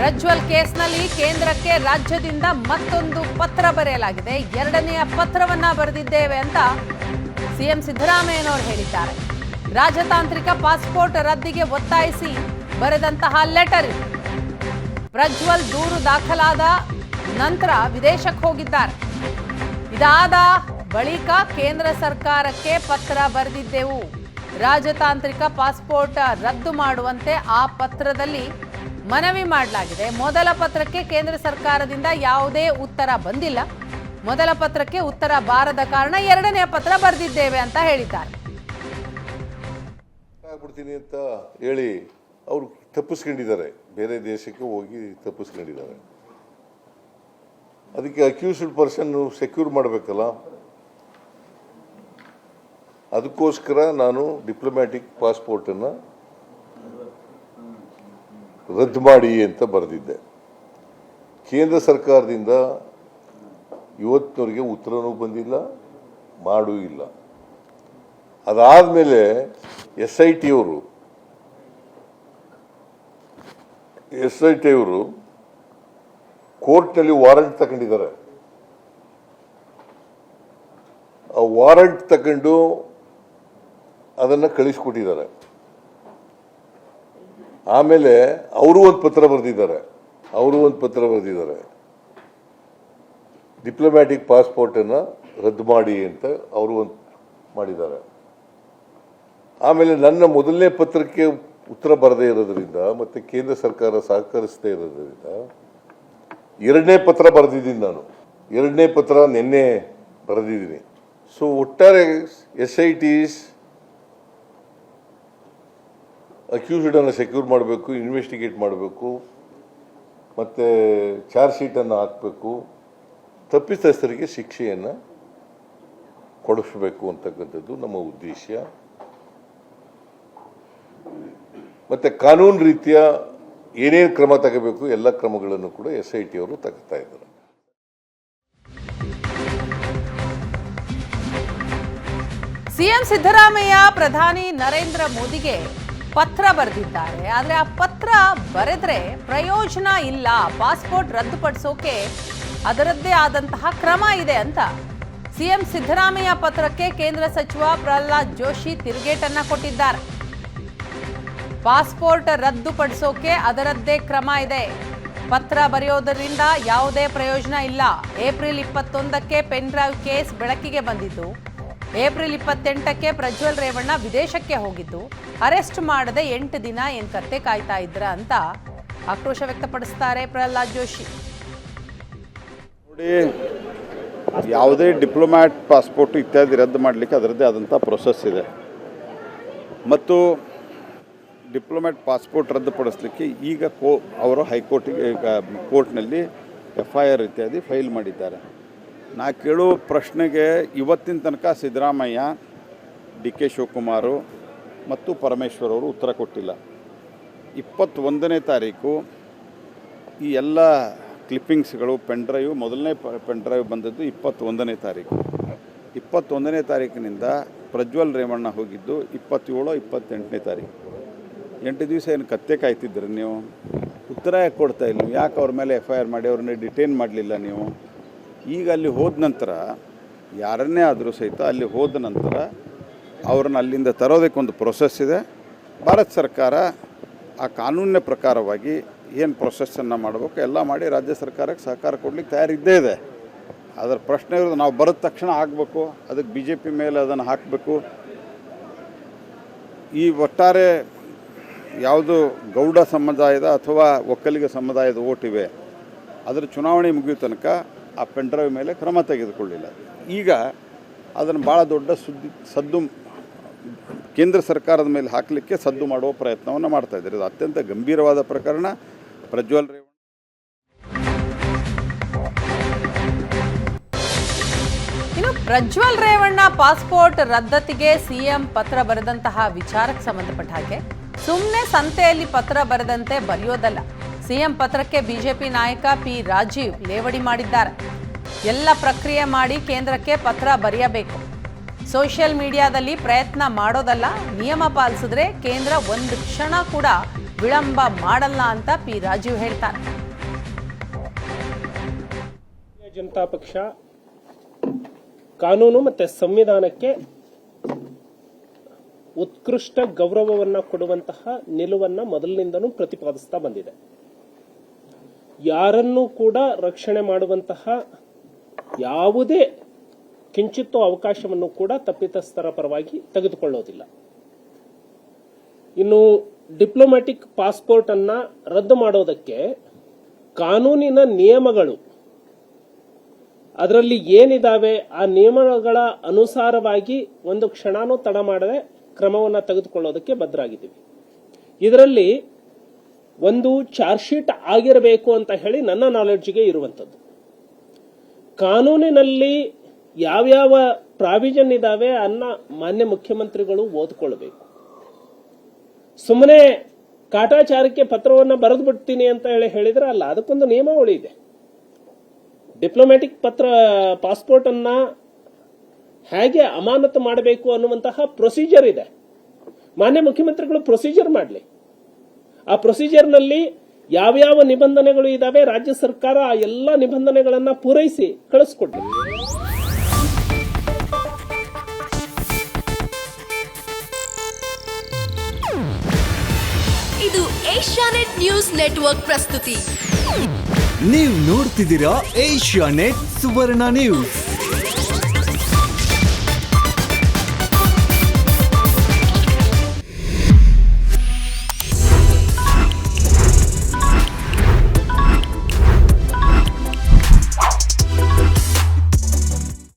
ಪ್ರಜ್ವಲ್ ಕೇಸ್ನಲ್ಲಿ ಕೇಂದ್ರಕ್ಕೆ ರಾಜ್ಯದಿಂದ ಮತ್ತೊಂದು ಪತ್ರ ಬರೆಯಲಾಗಿದೆ. ಎರಡನೆಯ ಪತ್ರವನ್ನ ಬರೆದಿದ್ದೇವೆ ಅಂತ ಸಿಎಂ ಸಿದ್ದರಾಮಯ್ಯನವರು ಹೇಳಿದ್ದಾರೆ. ರಾಜತಾಂತ್ರಿಕ ಪಾಸ್ಪೋರ್ಟ್ ರದ್ದಿಗೆ ಒತ್ತಾಯಿಸಿ ಬರೆದಂತಹ ಲೆಟರ್. ಪ್ರಜ್ವಲ್ ದೂರು ದಾಖಲಾದ ನಂತರ ವಿದೇಶಕ್ಕೆ ಹೋಗಿದ್ದಾರೆ. ಇದಾದ ಬಳಿಕ ಕೇಂದ್ರ ಸರ್ಕಾರಕ್ಕೆ ಪತ್ರ ಬರೆದಿದ್ದೆವು. ರಾಜತಾಂತ್ರಿಕ ಪಾಸ್ಪೋರ್ಟ್ ರದ್ದು ಮಾಡುವಂತೆ ಆ ಪತ್ರದಲ್ಲಿ ಮನವಿ ಮಾಡಲಾಗಿದೆ. ಮೊದಲ ಪತ್ರಕ್ಕೆ ಕೇಂದ್ರ ಸರ್ಕಾರದಿಂದ ಯಾವುದೇ ಉತ್ತರ ಬಂದಿಲ್ಲ. ಮೊದಲ ಪತ್ರಕ್ಕೆ ಉತ್ತರ ಬಾರದ ಕಾರಣ ಎರಡನೆಯ ಪತ್ರ ಬರೆದಿದ್ದೇವೆ ಅಂತ ಹೇಳಿದ್ದಾರೆ. ಆಗ್ಬಿಡ್ತೀನಿ ಅಂತ ಹೇಳಿ ಅವರು ತಪ್ಪಿಸ್ಕೊಂಡಿದ್ದಾರೆ, ಬೇರೆ ದೇಶಕ್ಕೆ ಹೋಗಿ ತಪ್ಪಿಸ್ಕೊಂಡಿದ್ದಾರೆ. ಅದಕ್ಕೆ ಅಕ್ಯೂಸ್ಡ್ ಪರ್ಸನ್ ಸೆಕ್ಯೂರ್ ಮಾಡಬೇಕಲ್ಲ, ಅದಕ್ಕೋಸ್ಕರ ನಾನು ಡಿಪ್ಲೊಮ್ಯಾಟಿಕ್ ಪಾಸ್ಪೋರ್ಟನ್ನು ರದ್ದು ಮಾಡಿ ಅಂತ ಬರೆದಿದ್ದೆ. ಕೇಂದ್ರ ಸರ್ಕಾರದಿಂದ ಇವತ್ತಿನವರೆಗೆ ಉತ್ತರನೂ ಬಂದಿಲ್ಲ, ಮಾಡೂ ಇಲ್ಲ. ಅದಾದಮೇಲೆ SIT ಅವರು ಕೋರ್ಟ್ನಲ್ಲಿ ವಾರಂಟ್ ತಗೊಂಡಿದ್ದಾರೆ. ಆ ವಾರಂಟ್ ತಗೊಂಡು ಅದನ್ನು ಕಳಿಸ್ಕೊಟ್ಟಿದ್ದಾರೆ. ಆಮೇಲೆ ಅವರು ಒಂದು ಪತ್ರ ಬರೆದಿದ್ದಾರೆ, ಡಿಪ್ಲೊಮ್ಯಾಟಿಕ್ ಪಾಸ್ಪೋರ್ಟನ್ನು ರದ್ದು ಮಾಡಿ ಅಂತ ಅವರು ಒಂದು ಮಾಡಿದ್ದಾರೆ. ಆಮೇಲೆ ನನ್ನ ಮೊದಲನೇ ಪತ್ರಕ್ಕೆ ಉತ್ತರ ಬರದೇ ಇರೋದ್ರಿಂದ ಮತ್ತು ಕೇಂದ್ರ ಸರ್ಕಾರ ಸಹಕರಿಸದೇ ಇರೋದ್ರಿಂದ ಎರಡನೇ ಪತ್ರ ಬರೆದಿದ್ದೀನಿ. ನಾನು ಎರಡನೇ ಪತ್ರ ನಿನ್ನೆ ಬರೆದಿದ್ದೀನಿ. ಸೊ ಒಟ್ಟಾರೆ SITs ಅಕ್ಯೂಸ್ಡನ್ನು ಸೆಕ್ಯೂರ್ ಮಾಡಬೇಕು, ಇನ್ವೆಸ್ಟಿಗೇಟ್ ಮಾಡಬೇಕು, ಮತ್ತು ಚಾರ್ಜ್ ಶೀಟನ್ನು ಹಾಕಬೇಕು, ತಪ್ಪಿತಸ್ಥರಿಗೆ ಶಿಕ್ಷೆಯನ್ನು ಕೊಡಿಸಬೇಕು ಅಂತಕ್ಕಂಥದ್ದು ನಮ್ಮ ಉದ್ದೇಶ. ಮತ್ತು ಕಾನೂನು ರೀತಿಯ ಏನೇನು ಕ್ರಮ ತಗೋಬೇಕು ಎಲ್ಲ ಕ್ರಮಗಳನ್ನು ಕೂಡ SIT ಅವರು ತಗೋತಾ ಇದ್ದಾರೆ. ಸಿಎಂ ಸಿದ್ದರಾಮಯ್ಯ ಪ್ರಧಾನಿ ನರೇಂದ್ರ ಮೋದಿಗೆ ಪತ್ರ ಬರೆದಿದ್ದಾರೆ. ಆದರೆ ಆ ಪತ್ರ ಬರೆದ್ರೆ ಪ್ರಯೋಜನ ಇಲ್ಲ, ಪಾಸ್ಪೋರ್ಟ್ ರದ್ದುಪಡಿಸೋಕೆ ಅದರದ್ದೇ ಆದಂತಹ ಕ್ರಮ ಇದೆ ಅಂತ ಸಿಎಂ ಸಿದ್ದರಾಮಯ್ಯ ಪತ್ರಕ್ಕೆ ಕೇಂದ್ರ ಸಚಿವ ಪ್ರಹ್ಲಾದ್ ಜೋಶಿ ತಿರುಗೇಟನ್ನ ಕೊಟ್ಟಿದ್ದಾರೆ. ಪಾಸ್ಪೋರ್ಟ್ ರದ್ದುಪಡಿಸೋಕೆ ಅದರದ್ದೇ ಕ್ರಮ ಇದೆ, ಪತ್ರ ಬರೆಯೋದರಿಂದ ಯಾವುದೇ ಪ್ರಯೋಜನ ಇಲ್ಲ. ಏಪ್ರಿಲ್ 21ಕ್ಕೆ ಪೆನ್ ಡ್ರೈವ್ ಕೇಸ್ ಬೆಳಕಿಗೆ ಬಂದಿದ್ದು, ಏಪ್ರಿಲ್ 28ಕ್ಕೆ ಪ್ರಜ್ವಲ್ ರೇವಣ್ಣ ವಿದೇಶಕ್ಕೆ ಹೋಗಿದ್ದು, ಅರೆಸ್ಟ್ ಮಾಡದೆ 8 ದಿನ ಏನ್ ಕತ್ತೆ ಕಾಯ್ತಾ ಇದ್ರ ಅಂತ ಆಕ್ರೋಶ ವ್ಯಕ್ತಪಡಿಸ್ತಾರೆ ಪ್ರಹ್ಲಾದ್ ಜೋಶಿ. ನೋಡಿ, ಯಾವುದೇ ಡಿಪ್ಲೊಮ್ಯಾಟ್ ಪಾಸ್ಪೋರ್ಟ್ ಇತ್ಯಾದಿ ರದ್ದು ಮಾಡಲಿಕ್ಕೆ ಅದರದ್ದೇ ಆದಂಥ ಪ್ರೊಸೆಸ್ ಇದೆ. ಮತ್ತು ಡಿಪ್ಲೊಮ್ಯಾಟ್ ಪಾಸ್ಪೋರ್ಟ್ ರದ್ದುಪಡಿಸಲಿಕ್ಕೆ ಈಗ ಅವರು ಹೈಕೋರ್ಟಿಗೆ ಕೋರ್ಟ್ನಲ್ಲಿ FIR ಇತ್ಯಾದಿ ಫೈಲ್ ಮಾಡಿದ್ದಾರೆ. ನಾ ಕೇಳೋ ಪ್ರಶ್ನೆಗೆ ಇವತ್ತಿನ ತನಕ ಸಿದ್ದರಾಮಯ್ಯ, DK ಶಿವಕುಮಾರ್ ಮತ್ತು ಪರಮೇಶ್ವರ್ ಅವರು ಉತ್ತರ ಕೊಟ್ಟಿಲ್ಲ. 21ನೇ ತಾರೀಕು ಈ ಎಲ್ಲ ಕ್ಲಿಪ್ಪಿಂಗ್ಸ್ಗಳು ಪೆನ್ಡ್ರೈವ್, ಮೊದಲನೇ ಪೆನ್ಡ್ರೈವ್ ಬಂದದ್ದು 21ನೇ ತಾರೀಕು. 21ನೇ ತಾರೀಕಿನಿಂದ ಪ್ರಜ್ವಲ್ ರೇವಣ್ಣ ಹೋಗಿದ್ದು 27, 28ನೇ ತಾರೀಕು. 8 ದಿವಸ ಏನು ಕತ್ತೆ ಕಾಯ್ತಿದ್ರಿ ನೀವು? ಉತ್ತರ ಯಾಕೆ ಕೊಡ್ತಾ ಇಲ್ಲ ನೀವು? ಯಾಕೆ ಅವ್ರ ಮೇಲೆ FIR ಮಾಡಿ ಅವ್ರನ್ನ ಡಿಟೈನ್ ಮಾಡಲಿಲ್ಲ ನೀವು? ಈಗ ಅಲ್ಲಿ ಹೋದ ನಂತರ ಯಾರನ್ನೇ ಆದರೂ ಸಹಿತ ಅಲ್ಲಿ ಹೋದ ನಂತರ ಅವ್ರನ್ನ ಅಲ್ಲಿಂದ ತರೋದಕ್ಕೊಂದು ಪ್ರೊಸೆಸ್ ಇದೆ. ಭಾರತ ಸರ್ಕಾರ ಆ ಕಾನೂನಿನ ಪ್ರಕಾರವಾಗಿ ಏನು ಪ್ರೊಸೆಸ್ಸನ್ನು ಮಾಡಬೇಕು ಎಲ್ಲ ಮಾಡಿ ರಾಜ್ಯ ಸರ್ಕಾರಕ್ಕೆ ಸಹಕಾರ ಕೊಡಲಿಕ್ಕೆ ತಯಾರಿದ್ದೇ ಇದೆ. ಅದರ ಪ್ರಶ್ನೆ ಇರೋದು ನಾವು ಬರೋದ ತಕ್ಷಣ ಆಗಬೇಕು, ಅದಕ್ಕೆ BJP ಮೇಲೆ ಅದನ್ನು ಹಾಕಬೇಕು. ಈ ಒಟ್ಟಾರೆ ಯಾವುದು ಗೌಡ ಸಮುದಾಯದ ಅಥವಾ ಒಕ್ಕಲಿಗ ಸಮುದಾಯದ ಓಟಿವೆ, ಅದರ ಚುನಾವಣೆ ಮುಗಿಯೋ ತನಕ ಆ ಪೆನ್ಡ್ರೈವ್ ಮೇಲೆ ಕ್ರಮ ತೆಗೆದುಕೊಳ್ಳಿಲ್ಲ. ಈಗ ಅದನ್ನು ಭಾಳ ದೊಡ್ಡ ಸದ್ದು ಕೇಂದ್ರ ಸರ್ಕಾರದ ಮೇಲೆ ಹಾಕಲಿಕ್ಕೆ ಸದ್ದು ಮಾಡುವ ಪ್ರಯತ್ನವನ್ನು ಮಾಡ್ತಾ ಇದ್ದಾರೆ. ಇದು ಅತ್ಯಂತ ಗಂಭೀರವಾದ ಪ್ರಕರಣ. ಪ್ರಜ್ವಲ್ ರೇವಣ್ಣ ಪ್ರಜ್ವಲ್ ರೇವಣ್ಣ ಪಾಸ್ಪೋರ್ಟ್ ರದ್ದತಿಗೆ ಸಿಎಂ ಪತ್ರ ಬರೆದಂತಹ ವಿಚಾರಕ್ಕೆ ಸಂಬಂಧಪಟ್ಟ ಹಾಗೆ ಸುಮ್ಮನೆ ಸಂತೆಯಲ್ಲಿ ಪತ್ರ ಬರೆದಂತೆ ಬರೆಯೋದಲ್ಲ. ಸಿಎಂ ಪತ್ರಕ್ಕೆ ಬಿಜೆಪಿ ನಾಯಕ P. ರಾಜೀವ್ ಲೇವಡಿ ಮಾಡಿದ್ದಾರೆ. ಎಲ್ಲ ಪ್ರಕ್ರಿಯೆ ಮಾಡಿ ಕೇಂದ್ರಕ್ಕೆ ಪತ್ರ ಬರೆಯಬೇಕು. ಸೋಷಿಯಲ್ ಮೀಡಿಯಾದಲ್ಲಿ ಪ್ರಯತ್ನ ಮಾಡೋದಲ್ಲ, ನಿಯಮ ಪಾಲಿಸಿದ್ರೆ ಕೇಂದ್ರ ಒಂದು ಕ್ಷಣ ಕೂಡ ವಿಳಂಬ ಮಾಡಲ್ಲ ಅಂತ P. ರಾಜೀವ್ ಹೇಳ್ತಾರೆ. ಜನತಾ ಪಕ್ಷ ಕಾನೂನು ಮತ್ತು ಸಂವಿಧಾನಕ್ಕೆ ಉತ್ಕೃಷ್ಟ ಗೌರವವನ್ನು ಕೊಡುವಂತಹ ನಿಲುವನ್ನು ಮೊದಲಿನಿಂದನೂ ಪ್ರತಿಪಾದಿಸ್ತಾ ಬಂದಿದೆ. ಯಾರನ್ನೂ ಕೂಡ ರಕ್ಷಣೆ ಮಾಡುವಂತಹ ಯಾವುದೇ ಕಿಂಚಿತ್ತೂ ಅವಕಾಶವನ್ನು ಕೂಡ ತಪ್ಪಿತಸ್ಥರ ಪರವಾಗಿ ತೆಗೆದುಕೊಳ್ಳೋದಿಲ್ಲ. ಇನ್ನು ಡಿಪ್ಲೊಮ್ಯಾಟಿಕ್ ಪಾಸ್ಪೋರ್ಟ್ ಅನ್ನ ರದ್ದು ಮಾಡೋದಕ್ಕೆ ಕಾನೂನಿನ ನಿಯಮಗಳು ಅದರಲ್ಲಿ ಏನಿದಾವೆ ಆ ನಿಯಮಗಳ ಅನುಸಾರವಾಗಿ ಒಂದು ಕ್ಷಣನೂ ತಡ ಮಾಡದೆ ಕ್ರಮವನ್ನು ತೆಗೆದುಕೊಳ್ಳೋದಕ್ಕೆ ಬದ್ಧರಾಗಿದ್ದೀವಿ. ಇದರಲ್ಲಿ ಒಂದು ಚಾರ್ಜ್ ಶೀಟ್ ಆಗಿರಬೇಕು ಅಂತ ಹೇಳಿ ನನ್ನ ನಾಲೆಡ್ಜ್ಗೆ ಇರುವಂಥದ್ದು. ಕಾನೂನಿನಲ್ಲಿ ಯಾವ್ಯಾವ ಪ್ರಾವಿಷನ್ ಇದಾವೆ ಅನ್ನ ಮಾನ್ಯ ಮುಖ್ಯಮಂತ್ರಿಗಳು ಓದ್ಕೊಳ್ಬೇಕು. ಸುಮ್ಮನೆ ಕಾಟಾಚಾರಕ್ಕೆ ಪತ್ರವನ್ನು ಬರೆದು ಬಿಡ್ತೀನಿ ಅಂತ ಹೇಳಿದ್ರೆ ಅಲ್ಲ, ಅದಕ್ಕೊಂದು ನಿಯಮಾವಳಿ ಇದೆ. ಡಿಪ್ಲೊಮ್ಯಾಟಿಕ್ ಪಾಸ್ಪೋರ್ಟ್ ಅನ್ನ ಹೇಗೆ ಅಮಾನತು ಮಾಡಬೇಕು ಅನ್ನುವಂತಹ ಪ್ರೊಸೀಜರ್ ಇದೆ. ಮಾನ್ಯ ಮುಖ್ಯಮಂತ್ರಿಗಳು ಪ್ರೊಸೀಜರ್ ಮಾಡಲಿ. ಆ ಪ್ರೊಸೀಜರ್ನಲ್ಲಿ ಯಾವ್ಯಾವ ನಿಬಂಧನೆಗಳು ಇದಾವೆ ರಾಜ್ಯ ಸರ್ಕಾರ ಆ ಎಲ್ಲ ನಿಬಂಧನೆಗಳನ್ನ ಪೂರೈಸಿ ಕಳಿಸ್ಕೊಡ್ಲಿ. ಇದು ಏಷ್ಯಾನೆಟ್ ನ್ಯೂಸ್ ನೆಟ್ವರ್ಕ್ ಪ್ರಸ್ತುತಿ. ನೀವು ನೋಡ್ತಿದ್ದೀರಾ ಏಷ್ಯಾನೆಟ್ ಸುವರ್ಣ ನ್ಯೂಸ್.